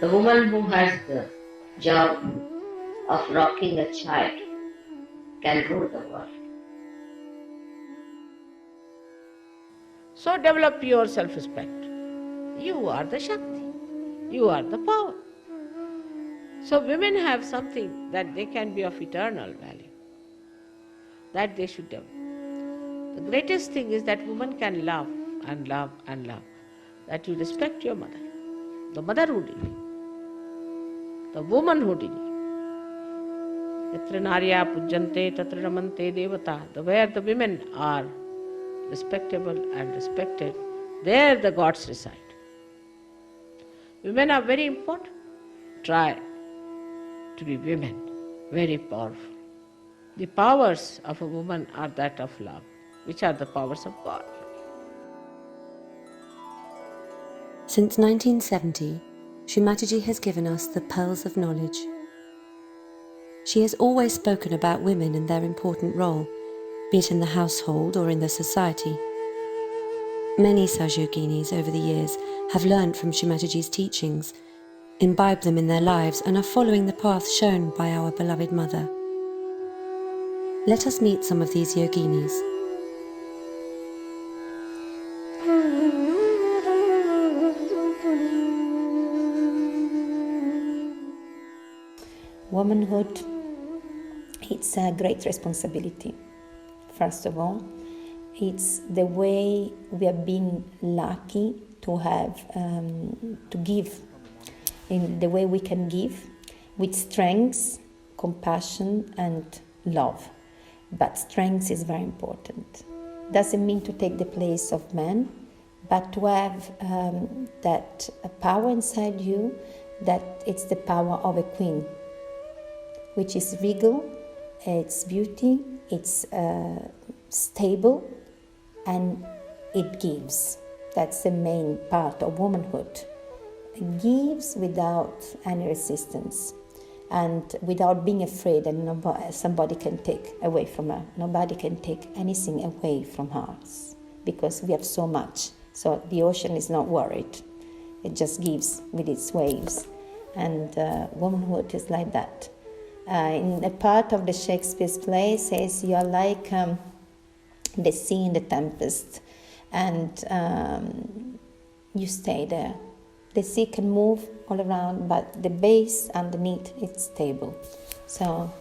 The woman who has the job of rocking a child can rule the world. So develop your self-respect. You are the Shakti. You are the power. So women have something that they can be of eternal value, that they should develop. The greatest thing is that woman can love and love and love, that you respect your mother, the motherhood in you, the womanhood in you. Yatra narya pujjante tatra ramante devata. Where the women are respectable and respected, there the gods reside. Women are very important. Try to be women, very powerful. The powers of a woman are that of love, which are the powers of God. Since 1970, Shri Mataji has given us the pearls of knowledge. She has always spoken about women and their important role, be it in the household or in the society. Many Sahaja Yoginis over the years have learned from Shri Mataji's teachings, imbibed them in their lives, and are following the path shown by our beloved mother. Let us meet some of these yoginis. Womanhood, it's a great responsibility. First of all, it's the way we have been lucky to have, to give, in the way we can give, with strength, compassion and love. But strength is very important. Doesn't mean to take the place of men, but to have that power inside you, that it's the power of a queen, which is regal, it's beauty, it's stable, and it gives. That's the main part of womanhood. It gives without any resistance and without being afraid that somebody can take away from her. Nobody can take anything away from us because we have so much. So the ocean is not worried. It just gives with its waves. And womanhood is like that. In a part of the Shakespeare's play says you are like the sea in the tempest, and you stay there. The sea can move all around, but the base underneath is stable. So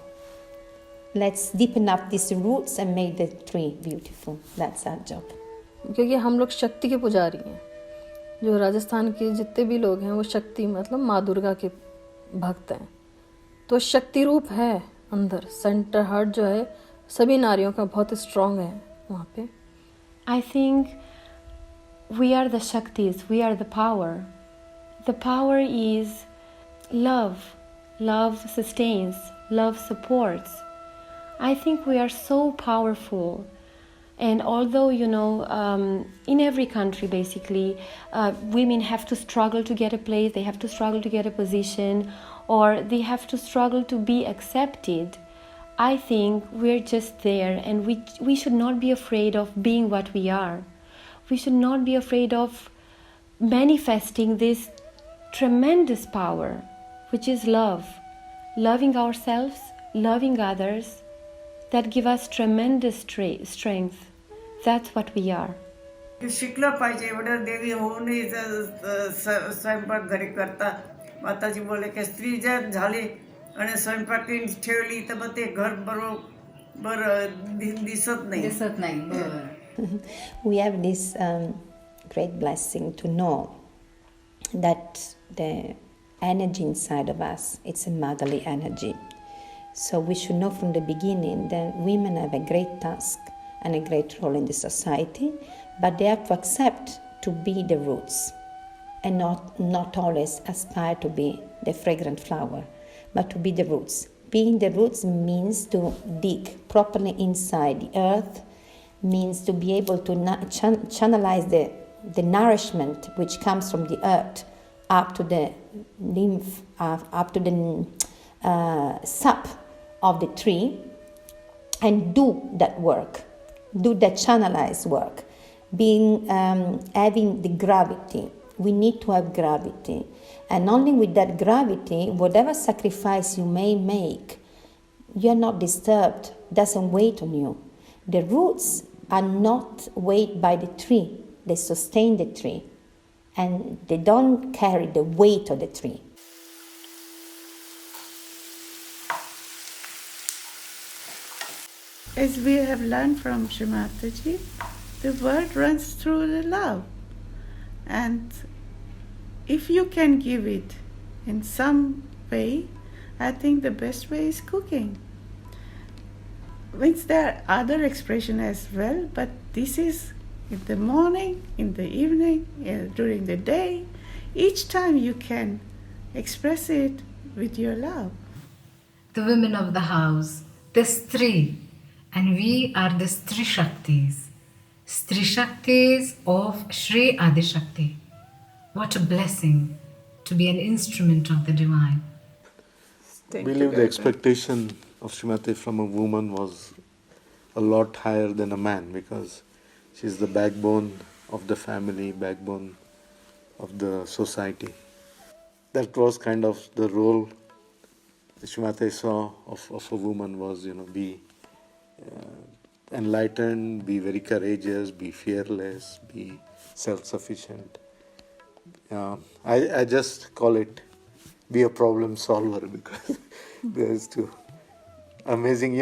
let's deepen up these roots and make the tree beautiful. That's our job. क्योंकि हम लोग शक्ति के पुजारी हैं. जो राजस्थान के जितने भी लोग हैं वो शक्ति मतलब माँ दुर्गा के भक्त हैं. तो शक्ति रूप है अंदर. सेंटर हार्ट जो है सभी नारियों का बहुत स्ट्रांग है वहाँ पे. I think we are the Shaktis, we are the power. The power is love. Love sustains, love supports. I think we are so powerful. And although, in every country basically, women have to struggle to get a place, they have to struggle to get a position, or they have to struggle to be accepted, I think we're just there, and we should not be afraid of being what we are. We should not be afraid of manifesting this tremendous power, which is love. Loving ourselves, loving others, that give us tremendous strength. That's what we are. शिकलं पाहिजे. एवढं देवी होऊनही स्वयंपाक घरी करता. माताजी बोलले की स्त्री जर झाली आणि स्वयंपाक ठेवली तर मग ते घर बरोबर दिसत नाही. We have this great blessing to know that the energy inside of us, it's a motherly energy. So we should know from the beginning that women have a great task and a great role in the society, but they have to accept to be the roots and not always aspire to be the fragrant flower, but to be the roots. Being the roots means to dig properly inside the earth, means to be able to channelize the nourishment which comes from the earth up to the lymph, up to the sap of the tree, and do that work, do that channelized work, having the gravity we need to have gravity. And only with that gravity, whatever sacrifice you may make, you're not disturbed, doesn't weigh on you. The roots are not weighed by the tree, they sustain the tree, and they don't carry the weight of the tree. As we have learned from Shri Mataji, the world runs through the love. And if you can give it in some way, I think the best way is cooking. Means there are other expressions as well, but this is in the morning, in the evening, during the day. Each time you can express it with your love. The women of the house, the Stri, and we are the Stri Shaktis. Stri Shaktis of Shri Adi Shakti. What a blessing to be an instrument of the divine. I believe the expectation of Shrimati from a woman was a lot higher than a man, because she's the backbone of the family, backbone of the society. That was kind of the role the Shrimati saw of a woman was, be enlightened, be very courageous, be fearless, be self-sufficient. I just call it be a problem solver, because there's too amazing.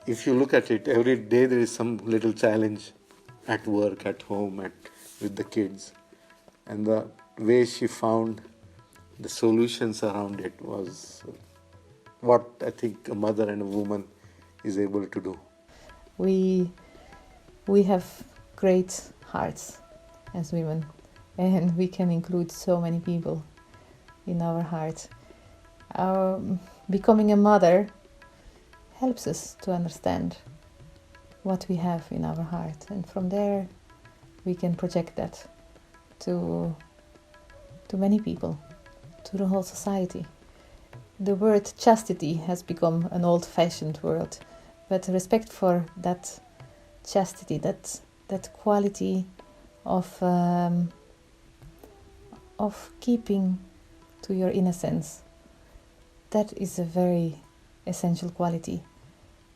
If you look at it, every day there is some little challenge at work, at home, with the kids, and the way she found the solutions around it was what I think a mother and a woman is able to do. We have great hearts as women, and we can include so many people in our heart. Becoming a mother helps us to understand what we have in our heart, and from there we can project that to many people, to the whole society. The word chastity has become an old-fashioned word, but respect for that chastity, that quality of keeping to your innocence, that is a very essential quality,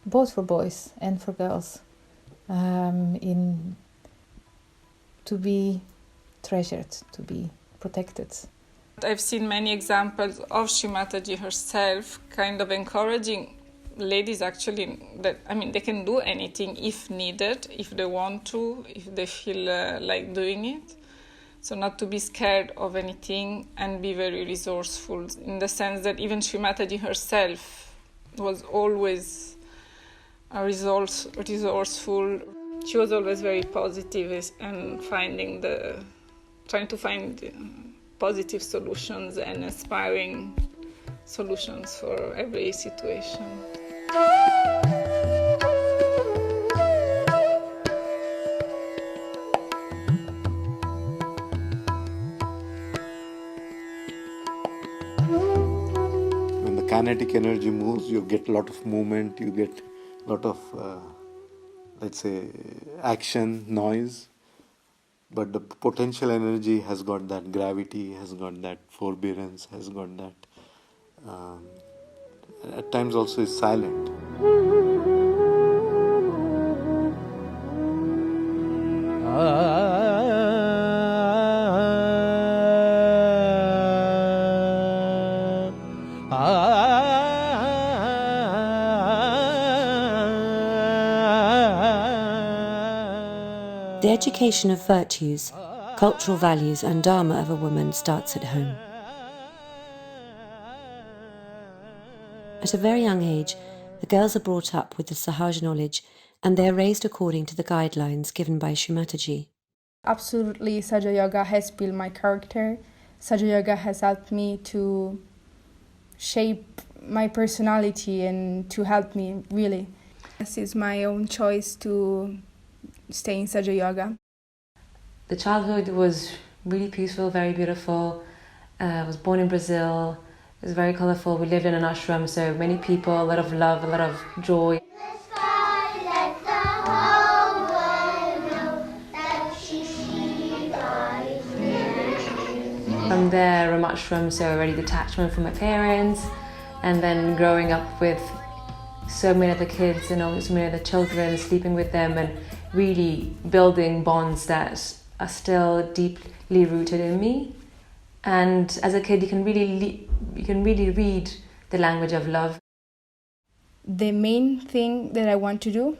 both for boys and for girls, to be treasured, to be protected. I've seen many examples of Shri Mataji herself kind of encouraging ladies actually that, they can do anything if needed, if they want to, if they feel like doing it. So not to be scared of anything and be very resourceful, in the sense that even Shri Mataji herself was always resourceful. She was always very positive and trying to find positive solutions and inspiring solutions for every situation. When the kinetic energy moves, you get a lot of movement, you get a lot of, action, noise. But the potential energy has got that gravity, has got that forbearance, has got that, at times also is silent. The education of virtues, cultural values and dharma of a woman starts at home. At a very young age, the girls are brought up with the Sahaja knowledge, and they are raised according to the guidelines given by Shri Mataji. Absolutely, Sahaja Yoga has built my character. Sahaja Yoga has helped me to shape my personality and to help me, really. This is my own choice to stay in Sahaja Yoga. The childhood was really peaceful, very beautiful. I was born in Brazil. It was very colourful. We lived in an ashram, so many people, a lot of love, a lot of joy. Shiva is there. From there, a mushroom, so already detachment from my parents, and then growing up with so many other kids and so many other children, sleeping with them and really building bonds that are still deeply rooted in me. And as a kid, you can really read the language of love. The main thing that I want to do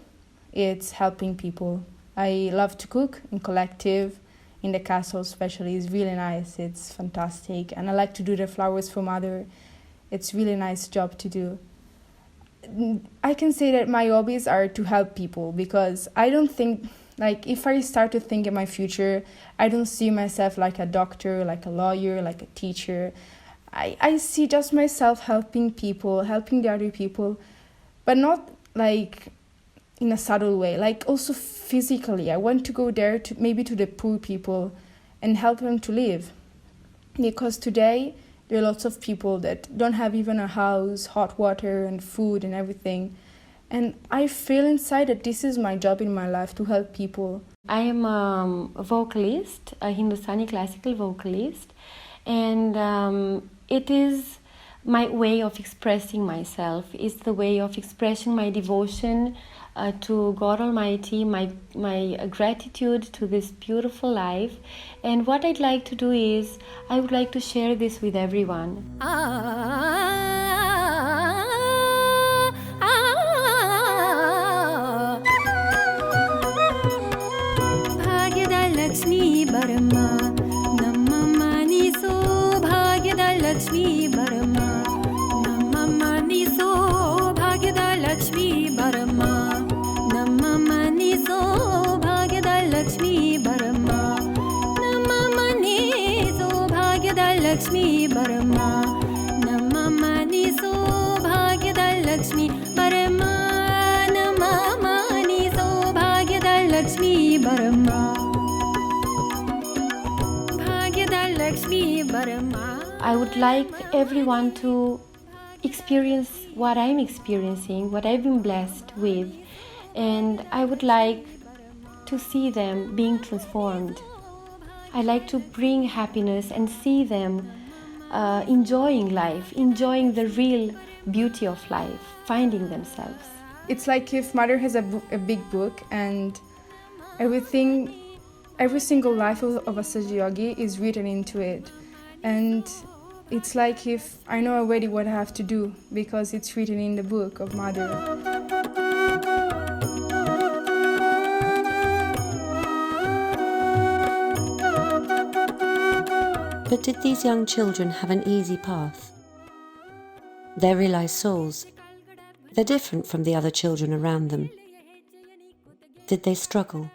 is helping people. I love to cook in collective, in the castle especially. It's really nice, it's fantastic. And I like to do the flowers for mother. It's really nice job to do. I can say that my hobbies are to help people, because I don't think, like, if I start to think in my future, I don't see myself like a doctor, like a lawyer, like a teacher. I see just myself helping people, helping the other people, but not like in a subtle way, like also physically. I want to go there to maybe to the poor people and help them to live. Because today there are lots of people that don't have even a house, hot water and food and everything. And I feel inside that this is my job in my life, to help people. I am a vocalist, a Hindustani classical vocalist, and it is my way of expressing myself. It's the way of expressing my devotion to God Almighty, my gratitude to this beautiful life. And what I'd like to do is, I would like to share this with everyone. Lakshmi Barma Namma Maniso Bhagyada Lakshmi Barma Namma Maniso Bhagyada Lakshmi Barma Namma Maniso Bhagyada Lakshmi Barma Namma Maniso Bhagyada Lakshmi Barma Namma Maniso Bhagyada Lakshmi Barma Namma Maniso Bhagyada Lakshmi Barma. I would like everyone to experience what I'm experiencing, what I've been blessed with, and I would like to see them being transformed. I like to bring happiness and see them enjoying life, enjoying the real beauty of life, finding themselves. It's like if Mother has a big book, and every single life of a Sahaja Yogi is written into it. And it's like if I know already what I have to do, because it's written in the book of Mother. But did these young children have an easy path? They're realized souls. They're different from the other children around them. Did they struggle?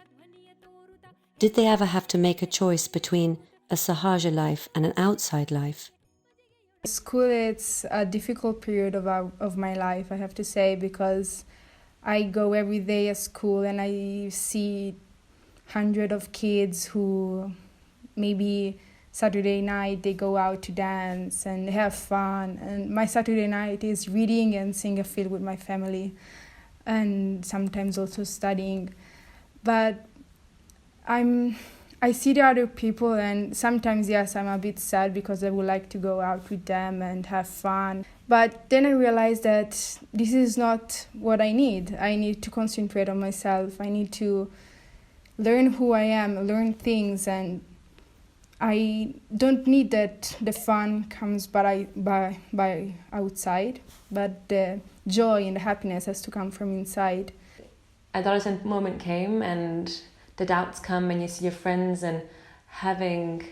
Did they ever have to make a choice between a Sahaja life and an outside life? School, it's a difficult period of my life, I have to say, because I go every day at school and I see hundreds of kids who maybe Saturday night they go out to dance and have fun, and my Saturday night is reading and seeing a film with my family, and sometimes also studying. But I see the other people, and sometimes, yes, I'm a bit sad because I would like to go out with them and have fun. But then I realized that this is not what I need. I need to concentrate on myself. I need to learn who I am, learn things, and I don't need that the fun comes by outside, but the joy and the happiness has to come from inside. Adolescent moment came, and the doubts come, and you see your friends, and having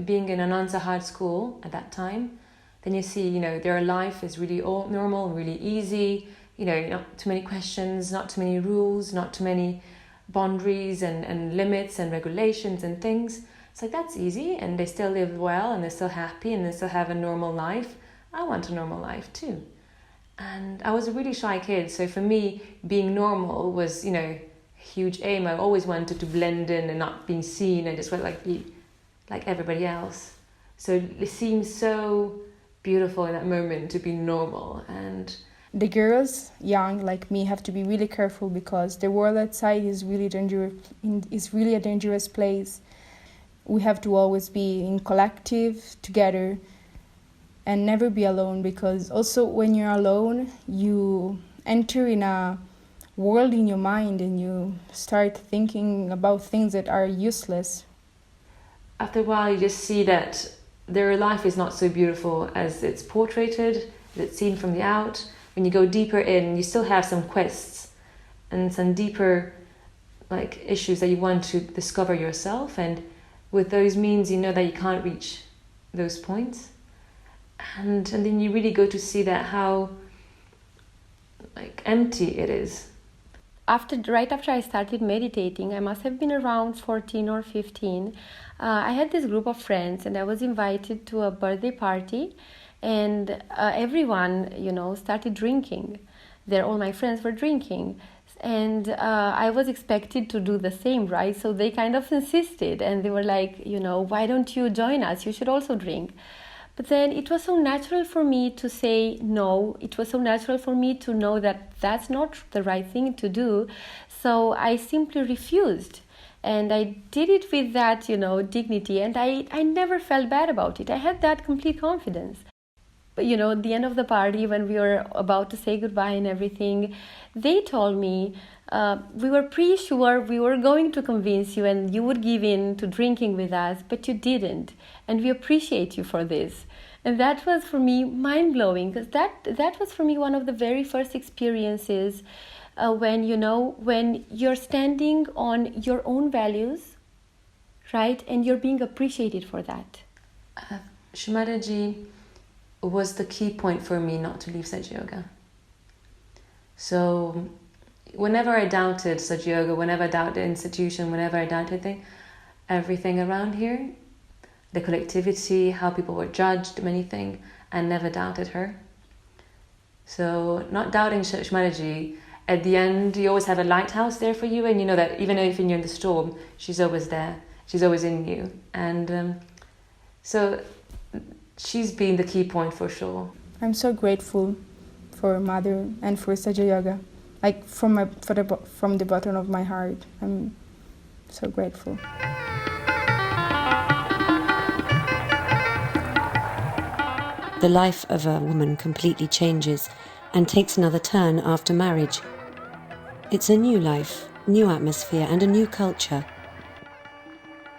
being in a non-Sahaja school at that time, then you see, their life is really all normal, really easy, not too many questions, not too many rules, not too many boundaries and limits and regulations and things. It's like, that's easy, and they still live well, and they're still happy, and they still have a normal life. I want a normal life too. And I was a really shy kid, so for me, being normal was, huge aim. I always wanted to blend in and not being seen, and just be like everybody else. So it seems so beautiful in that moment to be normal. And the girls young like me have to be really careful, because the world outside is really dangerous. Is really a dangerous place. we have to always be in collective together and never be alone, because also when you're alone you enter in a world in your mind and you start thinking about things that are useless. After a while you just see that their life is not so beautiful as it's portrayed, as it's seen from the out. When you go deeper in, you still have some quests and some deeper issues that you want to discover yourself, and with those means you know that you can't reach those points, and then you really go to see that how empty it is. Right after I started meditating, I must have been around 14 or 15. I had this group of friends and I was invited to a birthday party, and everyone, started drinking. All my friends were drinking. And I was expected to do the same, right? So they kind of insisted and they were like, why don't you join us? You should also drink. But then it was so natural for me to say no. It was so natural for me to know that that's not the right thing to do. So I simply refused. And I did it with that, dignity. And I never felt bad about it. I had that complete confidence. But, at the end of the party, when we were about to say goodbye and everything, they told me, we were pretty sure we were going to convince you and you would give in to drinking with us, but you didn't. And we appreciate you for this. And that was for me mind-blowing, because that was for me one of the very first experiences when you're standing on your own values, right? And you're being appreciated for that. Shri Mataji was the key point for me not to leave Sahaja Yoga. So whenever I doubted Sahaja Yoga, whenever I doubted the institution, whenever I doubted everything around here, the collectivity, how people were judged, many things, I never doubted her. So not doubting Shri Mataji, at the end you always have a lighthouse there for you, and you know that even if you're in the storm, she's always there, she's always in you. And so she's been the key point for sure. I'm so grateful for Mother and for Sahaja Yoga, from the bottom of my heart. I'm so grateful. The life of a woman completely changes and takes another turn after marriage. It's a new life, new atmosphere, and a new culture.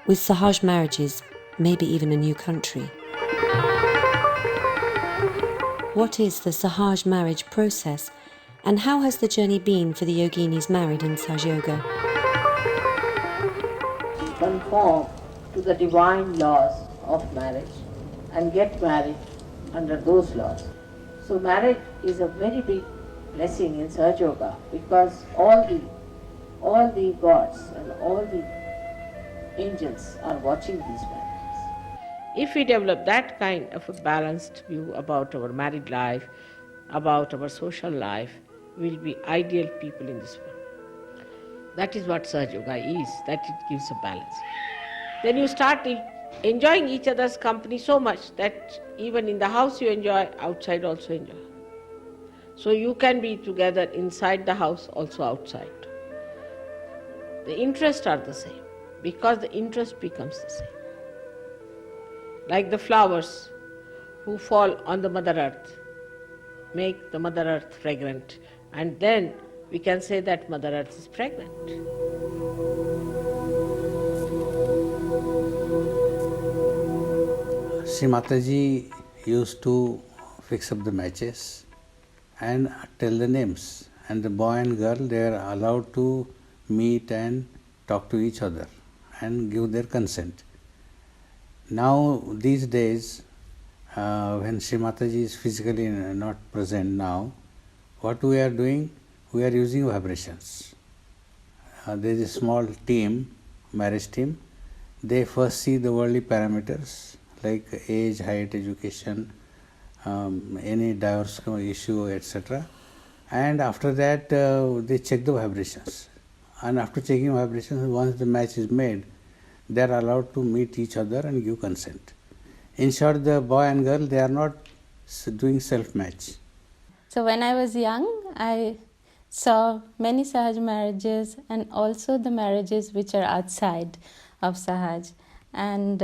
With Sahaj marriages, maybe even a new country. What is the Sahaj marriage process, and how has the journey been for the yoginis married in Sahaja Yoga? Conform to the divine laws of marriage and get married under those laws. So marriage is a very big blessing in Sahaja Yoga, because all the gods and all the angels are watching these marriages. If we develop that kind of a balanced view about our married life, about our social life, we'll be ideal people in this world. That is what Sahaja Yoga is, that it gives a balance. Then you start enjoying each other's company so much that even in the house you enjoy, outside also enjoy. So you can be together inside the house, also outside. The interests are the same, because the interest becomes the same. Like the flowers who fall on the Mother Earth, make the Mother Earth fragrant, and then we can say that Mother Earth is pregnant. Shri Mataji used to fix up the matches and tell the names, and the boy and girl, they are allowed to meet and talk to each other and give their consent. Now these days, when Shri Mataji is physically not present now, what we are doing, we are using vibrations. There is a small team, marriage team. They first see the worldly parameters like age, height, education, any divorce issue, etc. And after that, they check the vibrations. And after checking vibrations, once the match is made, they are allowed to meet each other and give consent. In short, the boy and girl, they are not doing self-match. So when I was young, I saw many Sahaj marriages and also the marriages which are outside of Sahaj. And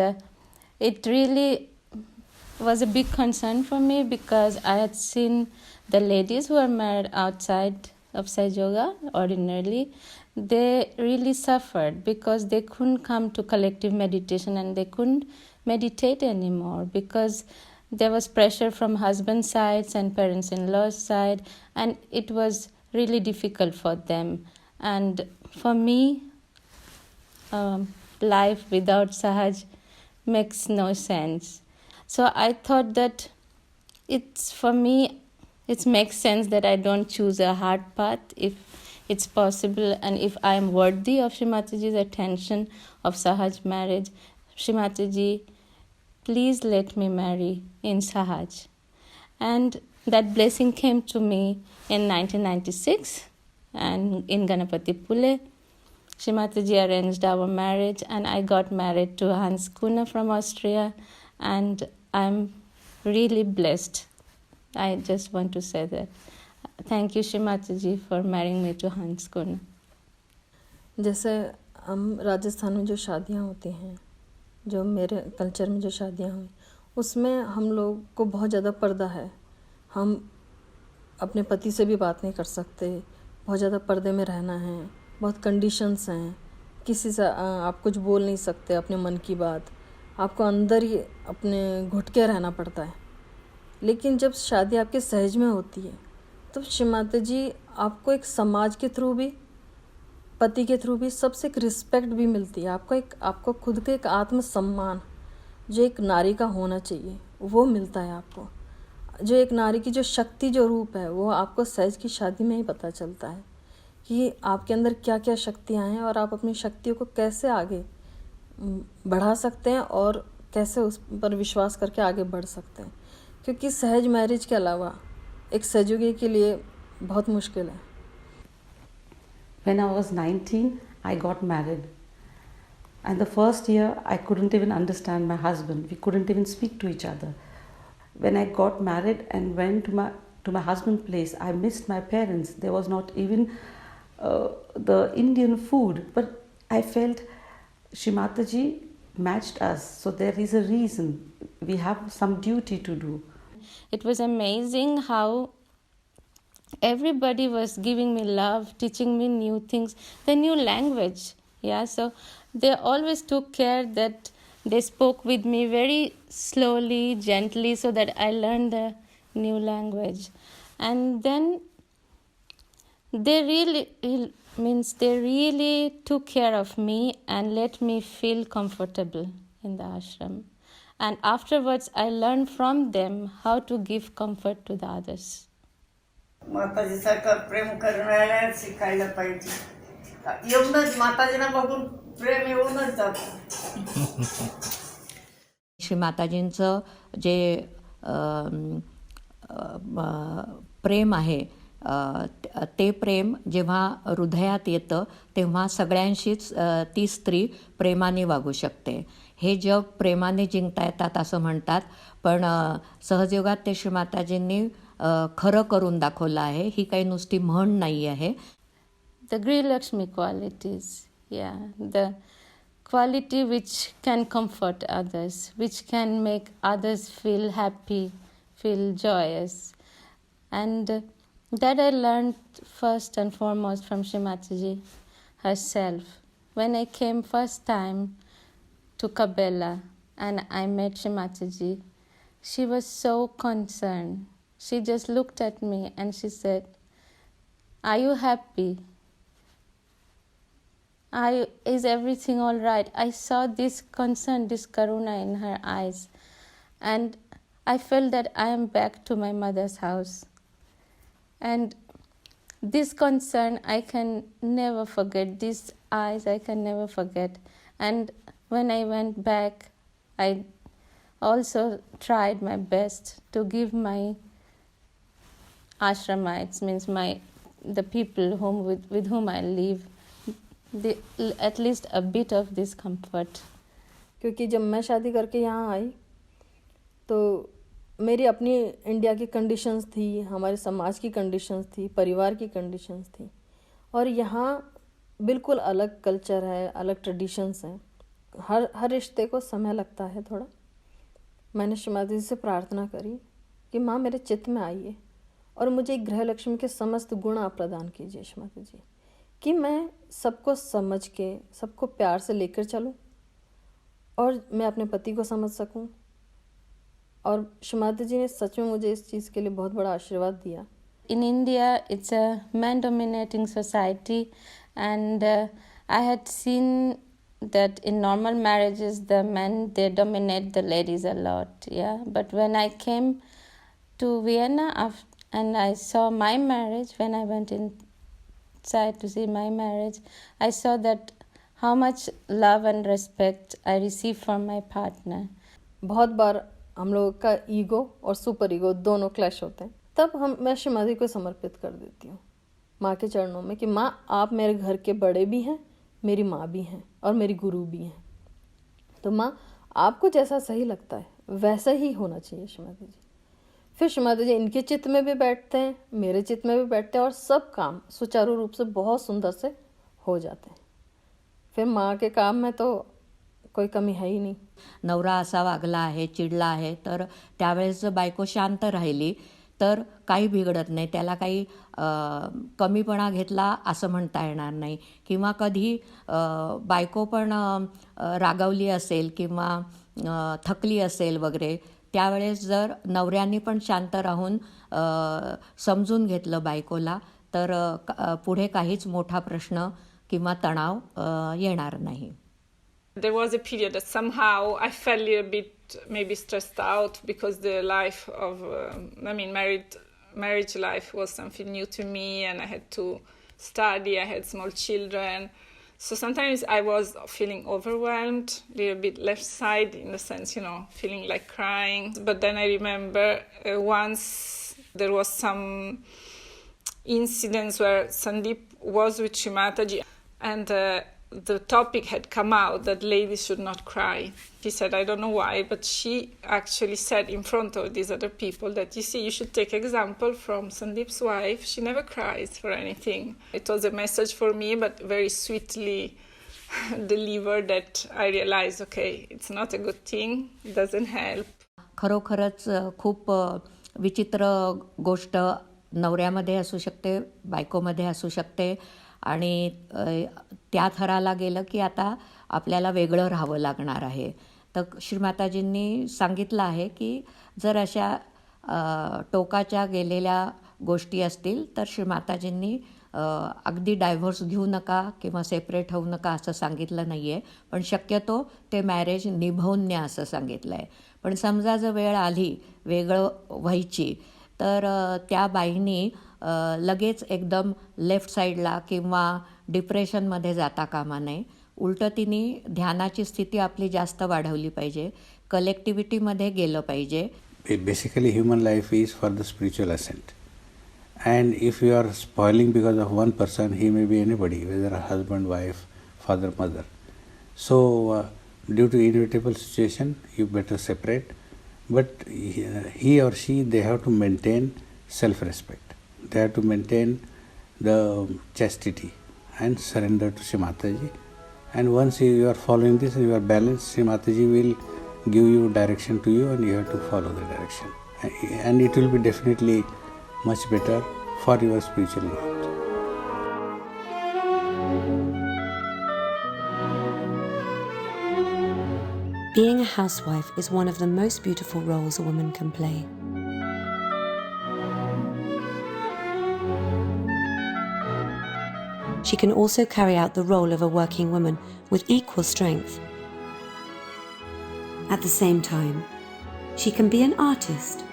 it really was a big concern for me because I had seen the ladies who are married outside of Sahaja Yoga ordinarily. They really suffered because they couldn't come to collective meditation and they couldn't meditate anymore because there was pressure from husband's sides and parents-in-law's side, and it was really difficult for them. And for me, life without Sahaj makes no sense. So I thought that for me, it makes sense that I don't choose a hard path if it's possible, and if I am worthy of Shri Mataji's attention of Sahaj marriage. Shri Mataji, please let me marry in Sahaj. And that blessing came to me in 1996, and in Ganapati Pule, Shri Mataji arranged our marriage, and I got married to Hans Kuna from Austria, and I'm really blessed. I just want to say that. Thank you, Shri Mataji, for marrying me to Hans Kuna. जैसे हम राजस्थान में जो शादियाँ होती हैं, जो मेरे culture में जो शादियाँ हुई, उसमें हम लोग को बहुत ज़्यादा पर्दा है. हम अपने पति से भी बात नहीं कर सकते, बहुत ज़्यादा पर्दे में रहना है, बहुत कंडीशंस हैं, किसी से आप कुछ बोल नहीं सकते अपने मन की बात, आपको अंदर ही अपने घुट के रहना पड़ता है. लेकिन जब शादी आपके सहज में होती है तो श्री माताजी आपको एक समाज के थ्रू भी, पति के थ्रू भी, सबसे एक रिस्पेक्ट भी मिलती है. आपको खुद के एक आत्मसम्मान जो एक नारी का होना चाहिए वो मिलता है आपको. जो एक नारी की जो शक्ति, जो रूप है, वो आपको सहज की शादी में ही पता चलता है कि आपके अंदर क्या क्या शक्तियाँ हैं और आप अपनी शक्तियों को कैसे आगे बढ़ा सकते हैं और कैसे उस पर विश्वास करके आगे बढ़ सकते हैं. क्योंकि सहज मैरिज के अलावा एक सहयोगी के लिए बहुत मुश्किल है. When I was 19, I got married. And the first year, I couldn't even understand my husband. We couldn't even speak to each other. When I got married and went to my husband's place, I missed my parents. There was not even the Indian food. But I felt Shri Mataji matched us. So there is a reason. We have some duty to do. It was amazing how everybody was giving me love, teaching me new things, the new language. Yeah, so they always took care that they spoke with me very slowly, gently, so that I learned the new language. And then they really took care of me and let me feel comfortable in the ashram. And afterwards, I learned from them how to give comfort to the others. माताजी सारखं प्रेम करणाऱ्या शिकायला पाहिजे. येऊनच माताजींना बघून प्रेम येऊनच जातं. श्री माताजींचं जे प्रेम आहे ते प्रेम जेव्हा हृदयात येतं तेव्हा सगळ्यांशीच ती स्त्री प्रेमाने वागू शकते. हे जग प्रेमाने जिंकता येतात असं म्हणतात, पण सहजयोगात ते श्री माताजींनी खरं करून दाखवलं आहे. ही काही नुसती म्हण नाही आहे. The Grilakshmi qualities, yeah, the quality which can comfort others, which can make others feel happy, feel joyous. And that I learned first and foremost from Shri Mataji herself. When I came first time to Kabela and I met Shri Mataji, she was so concerned. She just looked at me and she said, "Are you happy? Is everything all right?" I saw this concern, this karuna in her eyes. And I felt that I am back to my mother's house. And this concern I can never forget. These eyes I can never forget. And when I went back, I also tried my best to give my ashramites, means the people with whom I live, at least a bit of this comfort. क्योंकि जब मैं शादी करके यहाँ आई तो मेरी अपनी India की कंडीशंस थी, हमारे समाज की कंडीशंस थी, परिवार की कंडीशंस थी, और यहाँ बिल्कुल अलग कल्चर है, अलग ट्रेडिशंस हैं. हर रिश्ते को समय लगता है थोड़ा। मैंने श्री माता जी से प्रार्थना करी कि माँ मेरे चित्त में आइए और मुझे एक गृह लक्ष्मी के समस्त गुण आप प्रदान कीजिए श्री माता जी, कि मैं सबको समझ के सबको प्यार से लेकर चलूं और मैं अपने पति को समझ सकूं। और श्री माता जी ने सच में मुझे इस चीज़ के लिए बहुत बड़ा आशीर्वाद दिया। In India, it's a man-dominating society, and I had seen that in normal marriages, the men, they dominate the ladies a lot, yeah. But when I came to Vienna and I saw my marriage, when I went inside to see my marriage, I saw that how much love and respect I received from my partner. बहुत बार हम लोगों का ego और super ego दोनों clash होते हैं, तब मैं श्री माता जी को समर्पित कर देती हूँ माँ के चरणों में कि माँ आप मेरे घर के बड़े भी हैं, मेरी माँ भी हैं और मेरी गुरु भी हैं, तो माँ आपको जैसा सही लगता है वैसा ही होना चाहिए श्री माता जी। फिर श्री माता जी इनके चित्त में भी बैठते हैं, मेरे चित्त में भी बैठते हैं और सब काम सुचारू रूप से बहुत सुंदर से हो जाते हैं। फिर माँ के काम में तो कोई कमी है ही नहीं। नवरा असा वागला आहे, चिडला आहे, तर त्यावेळेस जर बायको शांत राहिली तर काही बिघडत नाही, त्याला काही कमीपणा घेतला असं म्हणता येणार नाही. किंवा कधी बायको पण रागावली असेल किंवा थकली असेल वगैरे, त्यावेळेस जर नवऱ्याने पण शांत राहून समजून घेतलं बायकोला, तर पुढे काहीच मोठा प्रश्न किंवा तणाव येणार नाही. There was a period that somehow I felt a little bit maybe stressed out because the life of, marriage life was something new to me, and I had to study, I had small children. So sometimes I was feeling overwhelmed, a little bit left side in the sense, feeling like crying. But then I remember once there was some incidents where Sandeep was with Shri Mataji, and the topic had come out that ladies should not cry. She said, I don't know why, but she actually said in front of these other people that, you see, you should take example from Sandeep's wife. She never cries for anything. It was a message for me, but very sweetly delivered, that I realized, okay, it's not a good thing, it doesn't help. खरोखरच खूप विचित्र गोष्ट नवऱ्यामध्ये असू शकते, बायकोमध्ये असू शकते, आणि त्या थराला गेलं की आता आपल्याला वेगळं राहावं लागणार आहे. तर श्री माताजींनी सांगितलं आहे की जर अशा टोकाच्या गेलेल्या गोष्टी असतील तर श्री माताजींनी अगदी डायव्होर्स घेऊ नका किंवा सेपरेट होऊ नका असं सांगितलं नाही आहे, पण शक्यतो ते मॅरेज निभवून न्या असं सांगितलं आहे. पण समजा जर वेळ आली वेगळं व्हायची, तर त्या बाईंनी लगेच एकदम लेफ्ट साईडला किंवा डिप्रेशनमध्ये जाता कामा नये. उलटं तिने ध्यानाची स्थिती आपली जास्त वाढवली पाहिजे, कलेक्टिव्हिटीमध्ये गेलं पाहिजे. Basically human life is for the spiritual ascent, and if you are spoiling because of one person, he may be anybody, whether a husband, wife, father, mother. So due to inevitable situation you better separate, but he or she, they have to maintain self-respect. They have to maintain the chastity and surrender to Shri Mataji. And once you are following this and you are balanced, Shri Mataji will give you direction to you, and you have to follow the direction. And it will be definitely much better for your spiritual growth. Being a housewife is one of the most beautiful roles a woman can play. She can also carry out the role of a working woman with equal strength. At the same time, she can be an artist.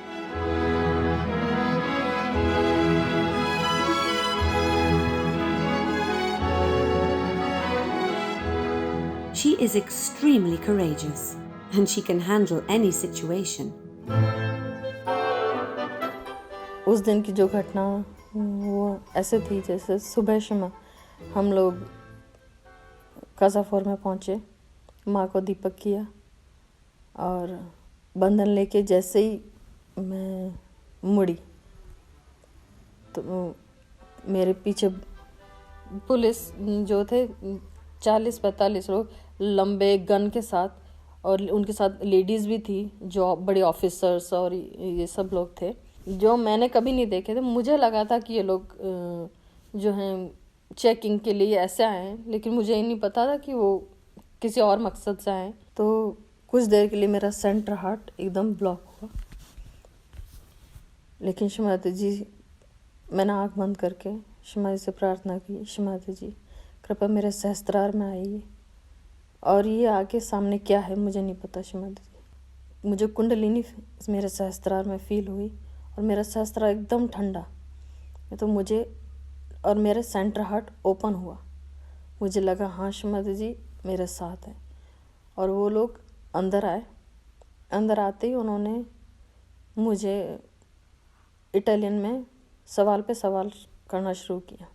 She is extremely courageous, and she can handle any situation. उस दिन की जो घटना वो ऐसे थी जैसे सुबह शाम हम लोग काजाफोर में पहुँचे, माँ को दीपक किया और बंधन लेके जैसे ही मैं मुड़ी तो मेरे पीछे पुलिस जो थे 40-45 लोग लंबे गन के साथ, और उनके साथ लेडीज़ भी थी जो बड़े ऑफिसर्स और ये सब लोग थे जो मैंने कभी नहीं देखे थे। मुझे लगा था कि ये लोग जो हैं चेकिंग के लिए ऐसे आए हैं, लेकिन मुझे ये नहीं पता था कि वो किसी और मकसद से आए। तो कुछ देर के लिए मेरा सेंटर हार्ट एकदम ब्लॉक हुआ, लेकिन श्री माता जी, मैंने आँख बंद करके श्री माता जी से प्रार्थना की, श्री माता जी कृपया मेरे सहस्त्रार में आइए। और ये आके सामने क्या है मुझे नहीं पता श्री माता जी। मुझे कुंडलिनी मेरे सहस्त्रार में फील हुई और मेरा सहस्त्रार एकदम ठंडा, तो मुझे और मेरा सेंटर हार्ट ओपन हुआ। मुझे लगा हाँ श्री माता जी मेरे साथ है। और वो लोग अंदर आए। अंदर आते ही उन्होंने मुझे इटालियन में सवाल पे सवाल करना शुरू किया।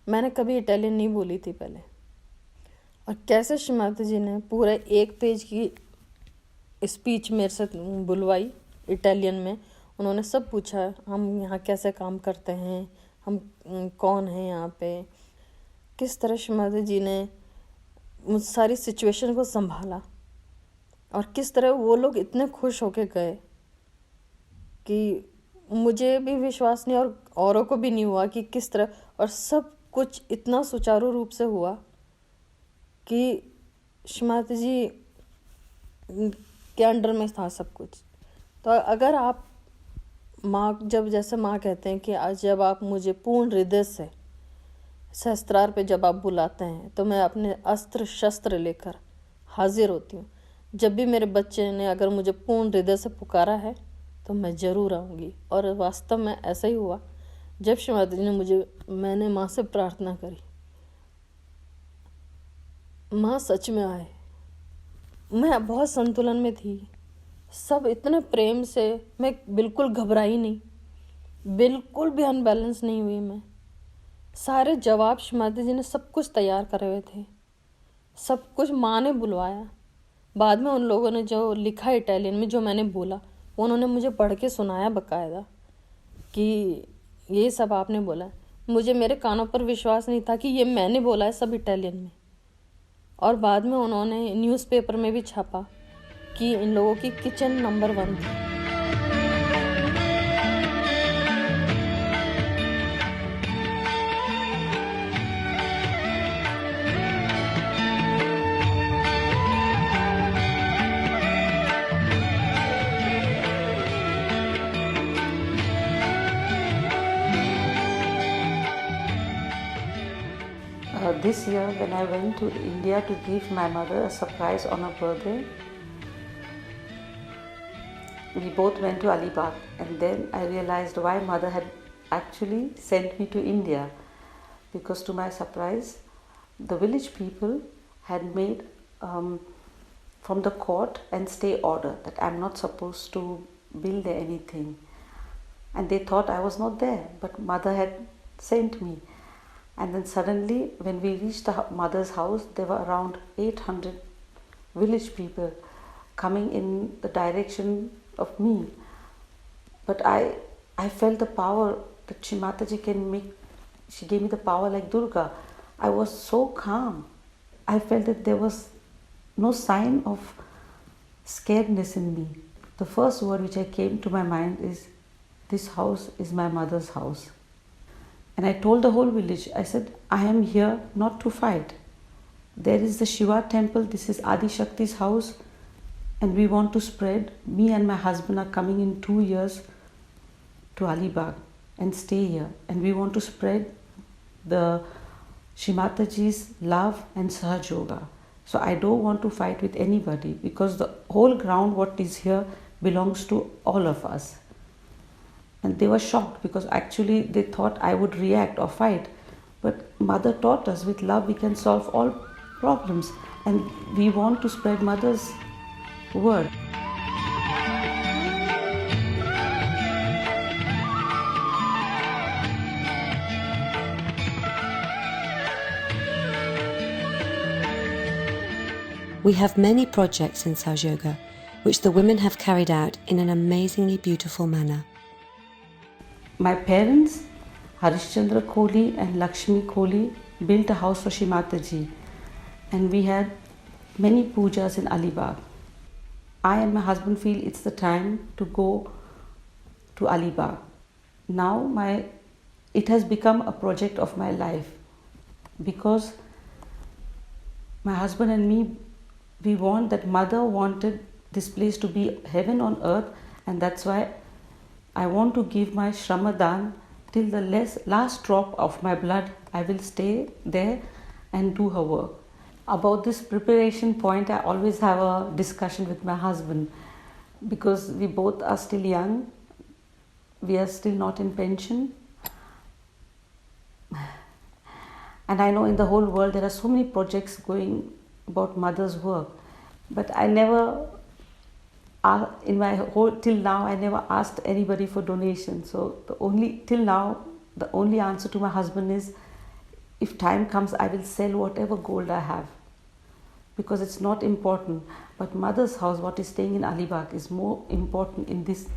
मैंने कभी इटालियन नहीं बोली थी पहले, और कैसे श्री माता जी ने पूरे 1 पेज की स्पीच मेरे से बुलवाई इटालियन में। उन्होंने सब पूछा, हम यहाँ कैसे काम करते हैं, हम कौन हैं यहाँ पे, किस तरह श्री माता जी ने मुझ सारी सिचुएशन को संभाला, और किस तरह वो लोग इतने खुश होके गए कि मुझे भी विश्वास नहीं और औरों को भी नहीं हुआ कि किस तरह, और सब कुछ इतना सुचारू रूप से हुआ कि श्री माता जी के अंडर में था सब कुछ। तो अगर आप माँ, जब जैसे माँ कहते हैं कि आज जब आप मुझे पूर्ण हृदय से सहस्त्रार पे जब आप बुलाते हैं तो मैं अपने अस्त्र शस्त्र लेकर हाजिर होती हूँ। जब भी मेरे बच्चे ने अगर मुझे पूर्ण हृदय से पुकारा है तो मैं ज़रूर आऊँगी। और वास्तव में ऐसा ही हुआ। जब श्री माता जी ने मैंने माँ से प्रार्थना करी, माँ सच में आए। मैं बहुत संतुलन में थी, सब इतने प्रेम से, मैं बिल्कुल घबराई नहीं, बिल्कुल भी अनबैलेंस नहीं हुई मैं। सारे जवाब श्री माता जी ने सब कुछ तैयार करे हुए थे, सब कुछ माँ ने बुलवाया। बाद में उन लोगों ने जो लिखा इटालियन में जो मैंने बोला, उन्होंने मुझे पढ़ के सुनाया बकायदा कि ये सब आपने बोला। मुझे मेरे कानों पर विश्वास नहीं था कि ये मैंने बोला है सब इटालियन में। और बाद में उन्होंने न्यूज़पेपर में भी छापा कि इन लोगों की किचन नंबर 1 थी। This year, when I went to India to give my mother a surprise on her birthday, we both went to Alibag, and then I realized why mother had actually sent me to India. Because to my surprise, the village people had made from the court and stay order that I'm not supposed to build anything. And they thought I was not there, but mother had sent me. And then suddenly, when we reached the mother's house, there were around 800 village people coming in the direction of me. But I felt the power that Shri Mataji can make. She gave me the power like Durga. I was so calm. I felt that there was no sign of scaredness in me. The first word which I came to my mind is, this house is my mother's house. And I told the whole village, I said, I am here not to fight. There is the Shiva temple, this is Adi Shakti's house, and we want to spread. Me and my husband are coming in 2 years to Alibag and stay here. And we want to spread the Shri Mataji's love and Sahaja Yoga. So I don't want to fight with anybody because the whole ground what is here belongs to all of us. And they were shocked because actually they thought I would react or fight. But Mother taught us with love we can solve all problems. And we want to spread Mother's word. We have many projects in Sahaja Yoga, which the women have carried out in an amazingly beautiful manner. My parents, Harishchandra Kohli and Lakshmi Kohli, built a house for Shri Mataji. and we had many pujas in Alibag. I and my husband feel it's the time to go to Alibag. Now it has become a project of my life, because my husband and me, we want that Mother wanted this place to be heaven on earth, and that's why I want to give my Shramadan till the last drop of my blood. I will stay there and do her work. About this preparation point, I always have a discussion with my husband, because we both are still young. We are still not in pension. And I know in the whole world there are so many projects going about Mother's work. But I never, till now, I never asked anybody for donation. So till now, the only answer to my husband is, if time comes, I will sell whatever gold I have, because it's not important. But Mother's house, what is staying in Alibag, is more important in this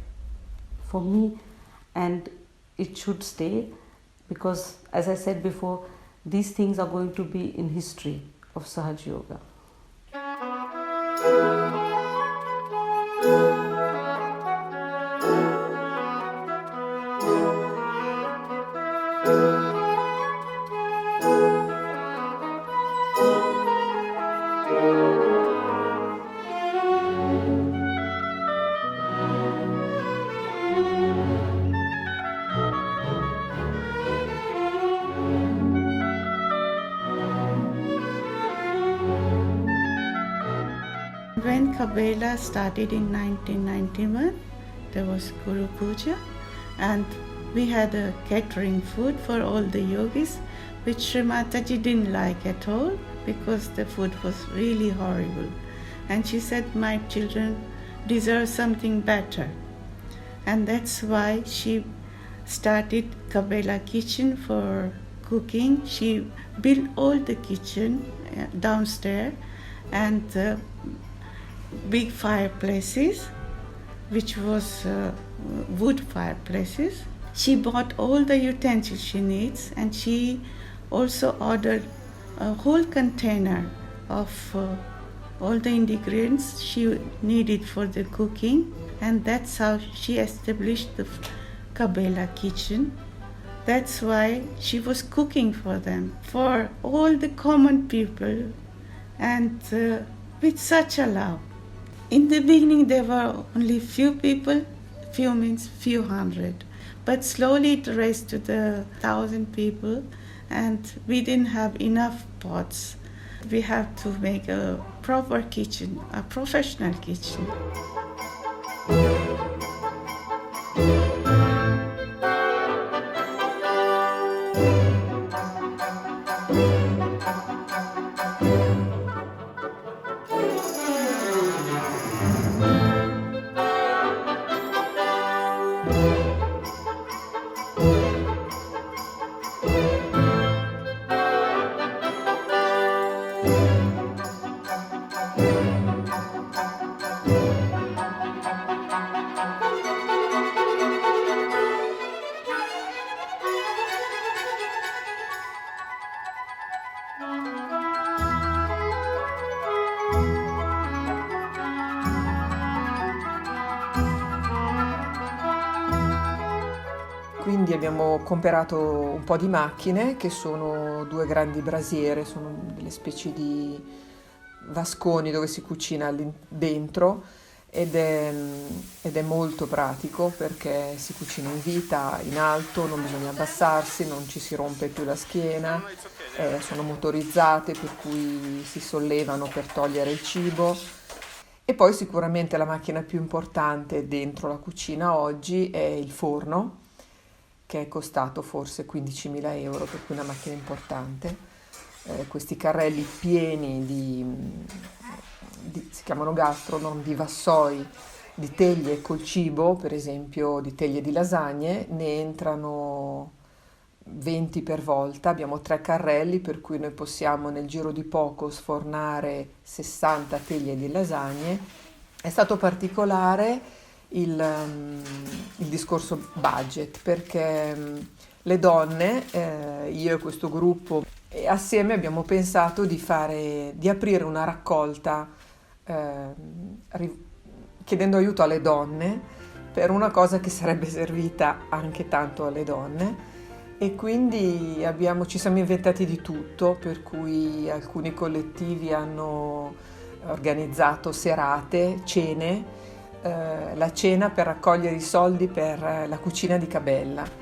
for me, and it should stay, because, as I said before, these things are going to be in history of Sahaja Yoga. When Kabela started in 1991, there was Guru Puja, and we had a catering food for all the yogis, which Shri Mataji didn't like at all, because the food was really horrible. And she said, my children deserve something better. And that's why she started Kabela kitchen for cooking. She built all the kitchen downstairs, and big fireplaces, which was wood fireplaces. She bought all the utensils she needs, and she also ordered a whole container of all the ingredients she needed for the cooking, and that's how she established the Kabela kitchen. That's why she was cooking for them, for all the common people, and with such a love. In the beginning, there were only few people, few means few hundred, but slowly it raised to the 1,000 people, and we didn't have enough pots. We have to make a proper kitchen, a professional kitchen. Quindi abbiamo comperato un po' di macchine, che sono 2 grandi brasiere, sono delle specie di vasconi dove si cucina dentro, ed è molto pratico, perché si cucina in vita, in alto, non bisogna abbassarsi, non ci si rompe più la schiena, sono motorizzate, per cui si sollevano per togliere il cibo. E poi sicuramente la macchina più importante dentro la cucina oggi è il forno, che è costato forse 15.000 euro, per cui una macchina importante. Questi carrelli pieni si chiamano gastronome, di vassoi, di teglie col cibo, per esempio di teglie di lasagne, ne entrano 20 per volta. Abbiamo 3 carrelli, per cui noi possiamo nel giro di poco sfornare 60 teglie di lasagne. È stato particolare il discorso budget, perché le donne, io e questo gruppo E assieme abbiamo pensato di aprire una raccolta chiedendo aiuto alle donne per una cosa che sarebbe servita anche tanto alle donne, e quindi ci siamo inventati di tutto, per cui alcuni collettivi hanno organizzato serate, cene, la cena per raccogliere i soldi per la cucina di Cabella.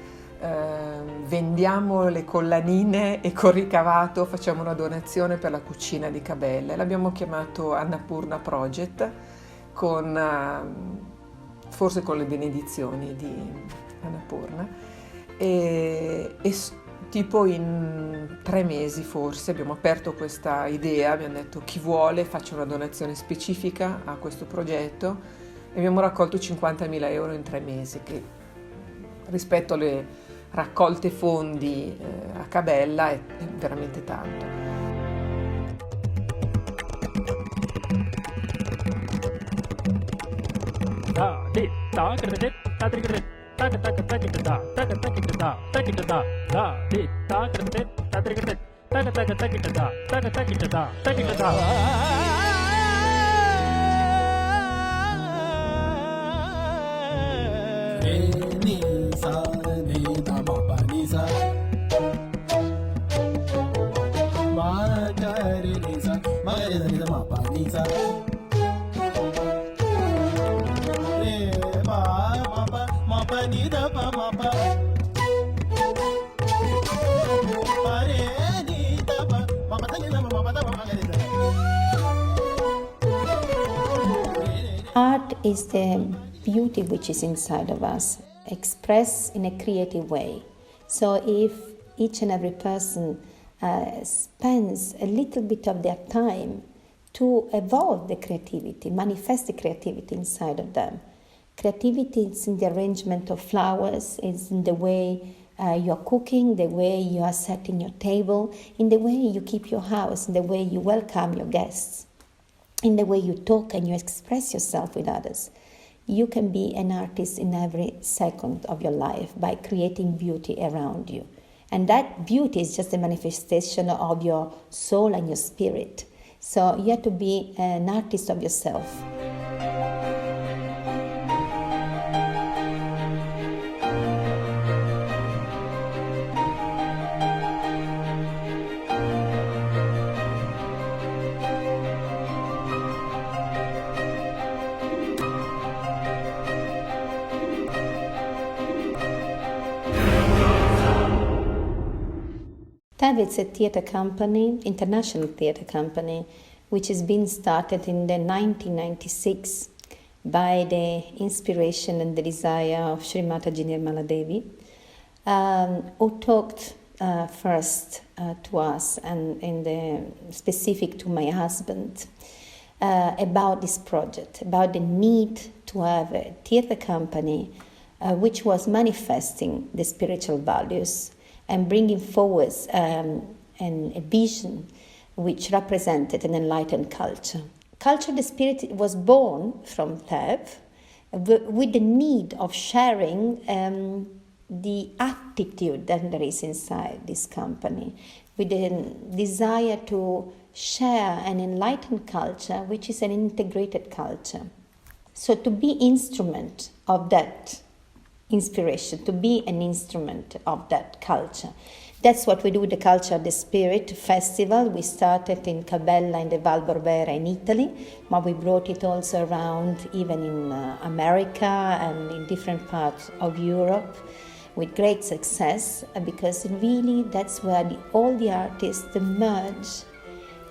Vendiamo le collanine e col ricavato facciamo una donazione per la cucina di Cabella. L'abbiamo chiamato Annapurna Project, forse con le benedizioni di Annapurna. E tipo in 3 mesi forse abbiamo aperto questa idea, abbiamo detto chi vuole faccia una donazione specifica a questo progetto, e abbiamo raccolto 50.000 euro in 3 mesi, che rispetto alle raccolte fondi a Cabella è veramente tanto. Art is the beauty which is inside of us, expressed in a creative way. So if each and every person spends a little bit of their time to evolve the creativity, manifest the creativity inside of them. Creativity is in the arrangement of flowers, it's in the way you're cooking, the way you are setting your table, in the way you keep your house, in the way you welcome your guests, in the way you talk and you express yourself with others. You can be an artist in every second of your life by creating beauty around you. And that beauty is just a manifestation of your soul and your spirit. So you have to be an artist of yourself. It's a theatre company, international theatre company, which has been started in the 1996 by the inspiration and the desire of Shri Mataji Nirmala Devi, who talked first to us and specific to my husband about this project, about the need to have a theatre company which was manifesting the spiritual values and bringing forward a vision which represented an enlightened culture. Culture, the spirit was born from Tev with the need of sharing the attitude that there is inside this company, with the desire to share an enlightened culture which is an integrated culture. So to be instrument of that inspiration, to be an instrument of that culture. That's what we do with the Culture of the Spirit Festival. We started in Cabella in the Val Borbera in Italy, but we brought it also around even in America and in different parts of Europe with great success, because really that's where all the artists merge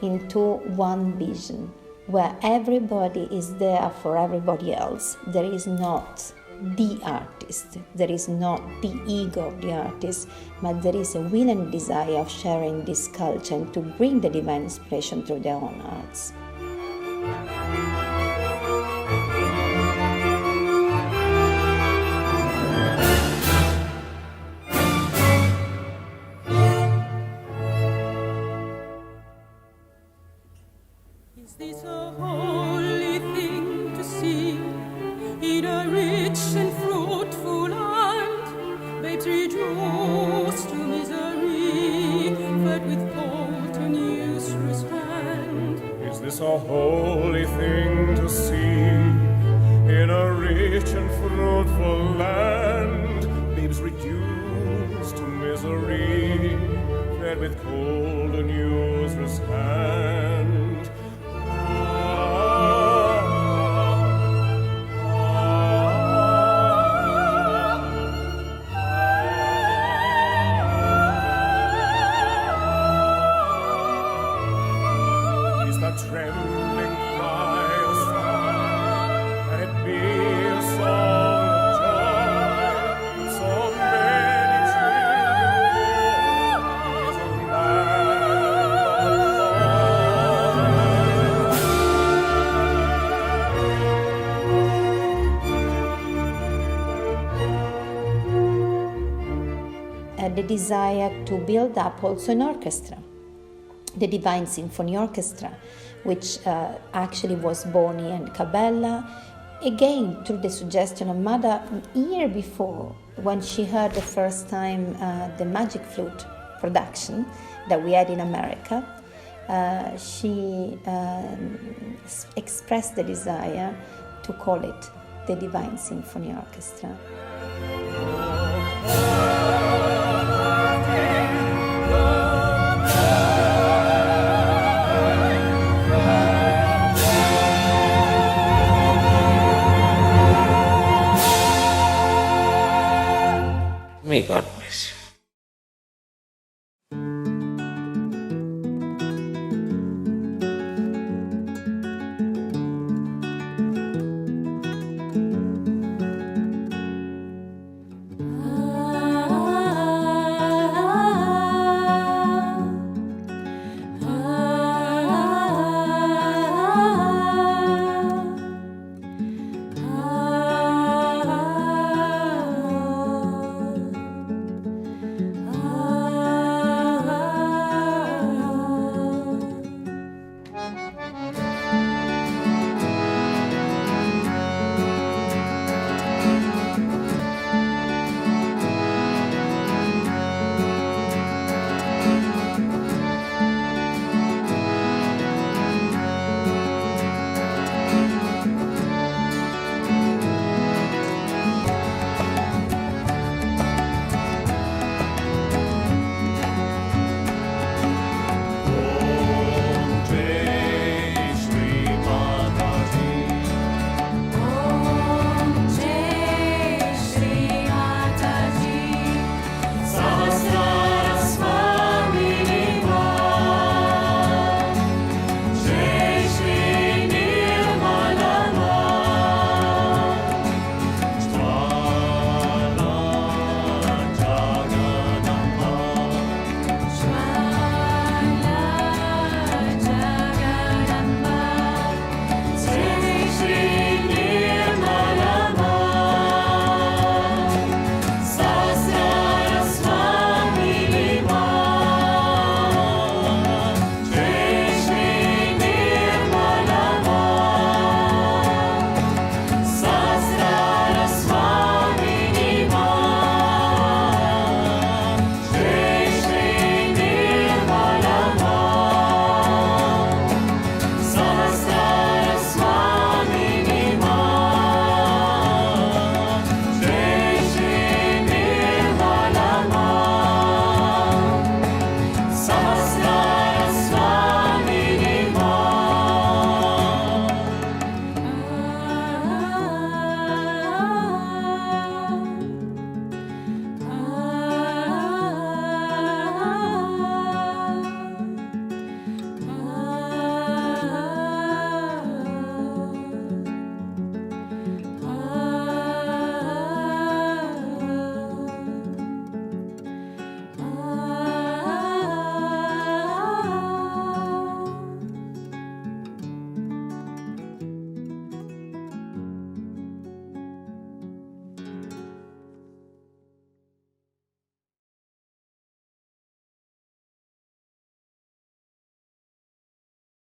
into one vision, where everybody is there for everybody else. There is not the artist, there is not the ego of the artist, but there is a will and desire of sharing this culture and to bring the divine inspiration through their own arts. Is this a holy thing to see in a rich and fruitful land? Babes reduced to misery, fed with corn It's a holy thing to see in a rich and fruitful land. Babes reduced to misery, fed with cold and useless hand. Is the trembling cry a song? Can it be a song of joy? So many children born is a The desire to build up also an orchestra, the Divine Symphony Orchestra, which actually was Boni and Cabella, again through the suggestion of Mother a year before, when she heard the first time the Magic Flute production that we had in America. She expressed the desire to call it the Divine Symphony Orchestra. May God